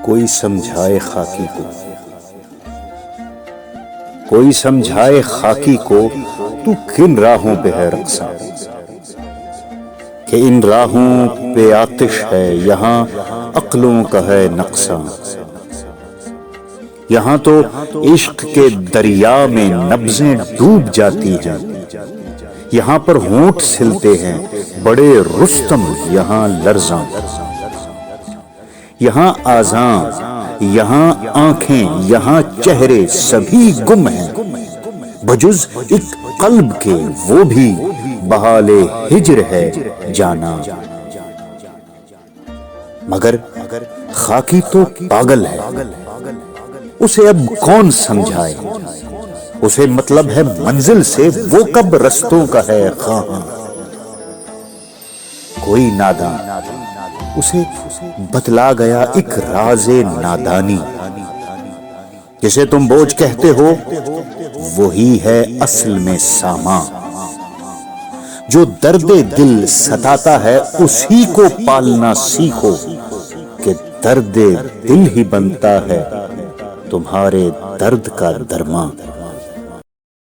کوئی سمجھائے خاکی کو، کوئی سمجھائے خاکی کو، تو کن راہوں پہ ہے رقصاں، کہ ان راہوں پہ آتش ہے، یہاں عقلوں کا ہے نقصاں۔ یہاں تو عشق کے دریا میں نبضیں ڈوب جاتی ہیں، یہاں پر ہونٹ سلتے ہیں بڑے رستم یہاں لرزاں۔ یہاں آذان، یہاں آنکھیں، یہاں چہرے سبھی گم ہیں، بجز ایک قلب کے وہ بھی بحال ہجر ہے جانا۔ مگر خاکی تو پاگل ہے، اسے اب کون سمجھائے، اسے مطلب ہے منزل سے، وہ کب رستوں کا ہے خواہاں۔ کوئی ناداں اسے بتلا گیا ایک راز نادانی، جسے تم بوجھ کہتے ہو وہی ہے اصل میں ساما۔ جو درد دل ستاتا ہے اسی کو پالنا سیکھو، کہ درد دل ہی بنتا ہے تمہارے درد کا درماں۔